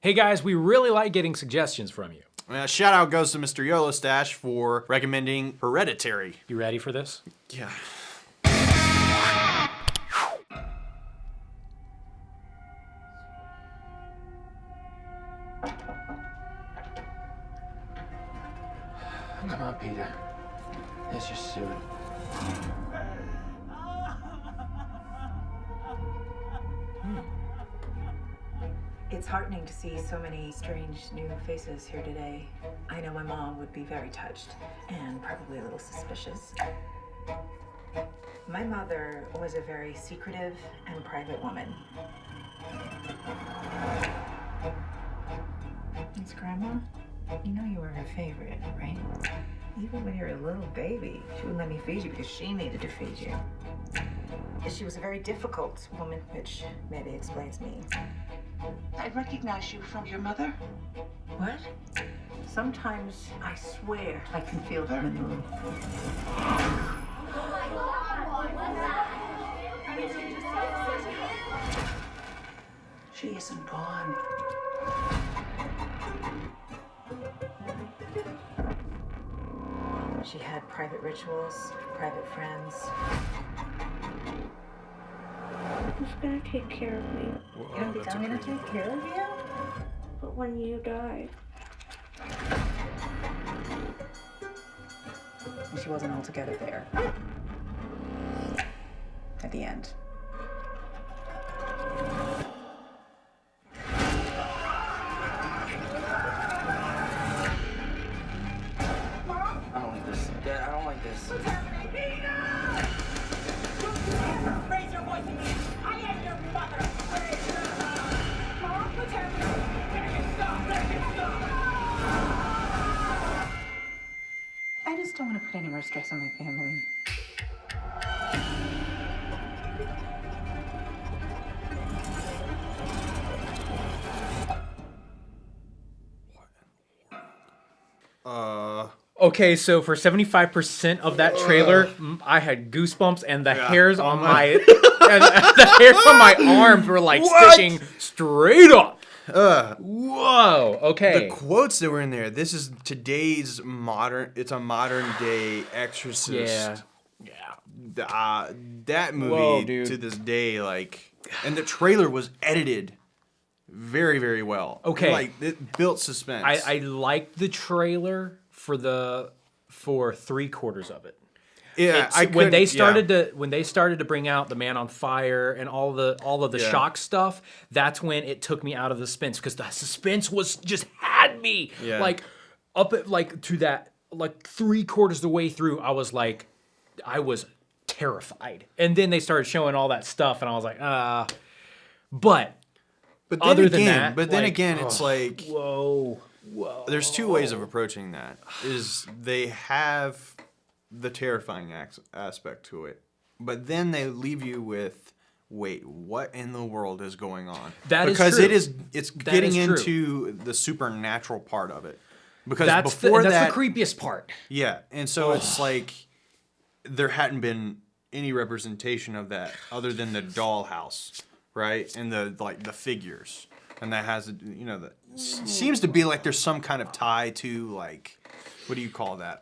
Hey guys, we really like getting suggestions from you. Shout out goes to Mr. Yolo Stash for recommending Hereditary. You ready for this? Yeah. Come on, Peter. Here's your suit. It's heartening to see so many strange new faces here today. I know my mom would be very touched and probably a little suspicious. My mother was a very secretive and private woman. It's Grandma. You know you were her favorite, right? Even when you were a little baby, she wouldn't let me feed you because she needed to feed you. She was a very difficult woman, which maybe explains me. I recognize you from your mother. What? Sometimes I swear I can feel them in the room. She isn't gone. She had private rituals, private friends. Who's gonna take care of me? You don't think I'm gonna take care of you? But when you die, She wasn't altogether there. At the end. I don't like this. Dad, I don't like this. Raise your voice at me! I am your mother! Raise your voice! Mom, what's happening? Make it stop! Make it stop! I just don't want to put any more stress on my family. Okay, so for 75% of that trailer, I had goosebumps and the hairs on my and the hairs on my arms were like sticking straight up. Whoa. Okay. The quotes that were in there. This is today's modern. It's a modern day Exorcist. Yeah. That movie Whoa, dude. to this day, like, and the trailer was edited very, very well. Okay. Like it built suspense. I liked the trailer for 3/4 of it. Yeah, When they started to bring out the Man on Fire and all of the shock stuff, that's when it took me out of the suspense because the suspense was just had me like up at like to that like 3/4 of the way through. I was terrified, and then they started showing all that stuff, and I was like, But then other again, than that, but then like, again, it's like whoa. there's two ways of approaching that. Is they have the terrifying aspect to it, but then they leave you with, wait, what in the world is going on? Because true. It's getting into the supernatural part of it. Because That's the creepiest part. Yeah, and so it's like there hadn't been any representation of that other than the dollhouse, right? And the figures. And that has, seems to be like there's some kind of tie to, like, what do you call that?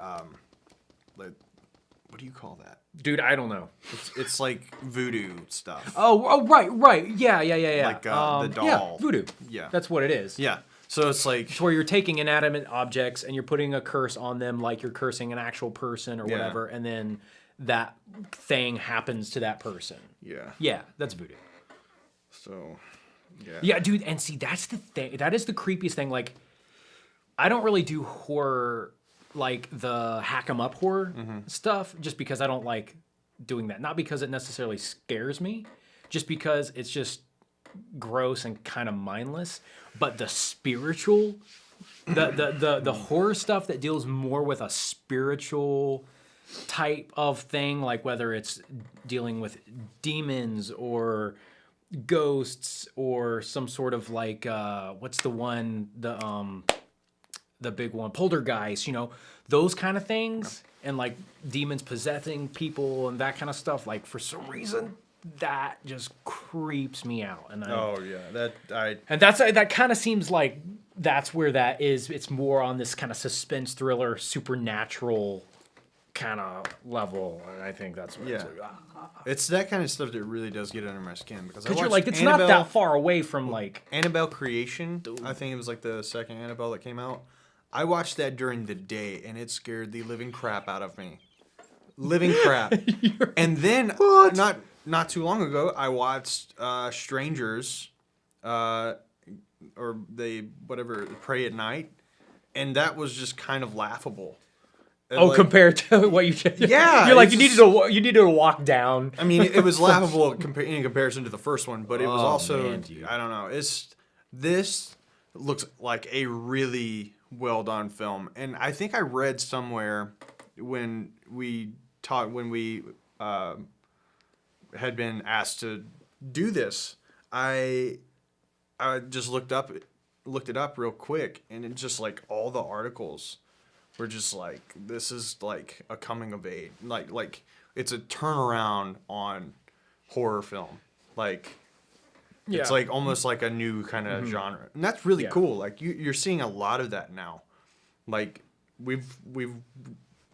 What do you call that? Dude, I don't know. It's like voodoo stuff. Oh, right. Yeah. Like the doll. Yeah, voodoo. Yeah. That's what it is. Yeah. So it's like... It's where you're taking inanimate objects and you're putting a curse on them like you're cursing an actual person or whatever, and then that thing happens to that person. Yeah. Yeah, that's voodoo. So, yeah. Yeah, dude, and see, that's the thing. That is the creepiest thing. Like, I don't really do horror, like the hack 'em up horror stuff, just because I don't like doing that. Not because it necessarily scares me, just because it's just gross and kind of mindless. But the spiritual, the horror stuff that deals more with a spiritual type of thing, like whether it's dealing with demons or ghosts or some sort of like what's the one, the big one, poltergeist, those kind of things, and like demons possessing people and that kind of stuff, like for some reason that just creeps me out. And Oh yeah, and that kind of seems like that's where that is. It's more on this kind of suspense thriller, supernatural kind of level. And I think that's what yeah. It's that kind of stuff that really does get under my skin because I you're watched like, it's not that far away from like Annabelle Creation. I think it was like the second Annabelle that came out. I watched that during the day and it scared the living crap out of me. Living crap. And then not too long ago, I watched Strangers, or Pray at Night, and that was just kind of laughable. And like, compared to what you did. Yeah, you're like it's you needed to walk down. I mean, it was laughable in comparison to the first one, but it was also man, dude. I don't know. This looks like a really well done film, and I think I read somewhere when we had been asked to do this, I just looked it up real quick, and it just like all the articles were just like, this is like a coming of age, like it's a turnaround on horror film, like it's like almost like a new kind of genre, and that's really cool. Like you're seeing a lot of that now. Like we've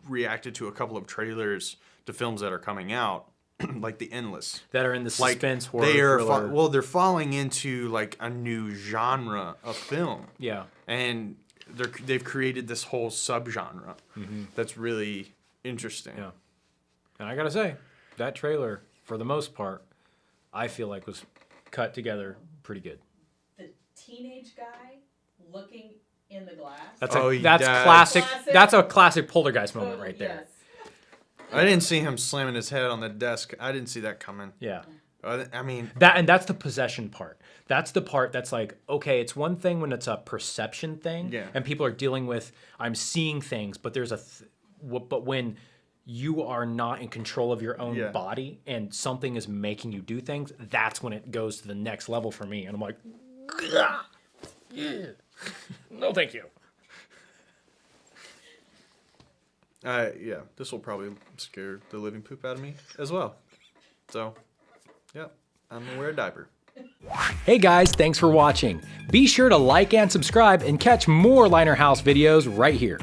reacted to a couple of trailers to films that are coming out, like The Endless, that are in the suspense horror. They are thriller. they're falling into like a new genre of film. Yeah. And they've created this whole subgenre that's really interesting. Yeah. And I gotta say, that trailer, for the most part, I feel like was cut together pretty good. The teenage guy looking in the glass. That's that's classic. Classic. That's a classic Poltergeist moment right there. Yes. I didn't see him slamming his head on the desk. I didn't see that coming. Yeah. I mean, That's the possession part. That's the part that's like, okay, it's one thing when it's a perception thing, Yeah. and people are dealing with, I'm seeing things, but there's but when you are not in control of your own body and something is making you do things, that's when it goes to the next level for me, and I'm like, yeah. No, thank you. yeah, this will probably scare the living poop out of me as well. So, yeah, I'm gonna wear a diaper. Hey guys, thanks for watching. Be sure to like and subscribe and catch more Liner House videos right here.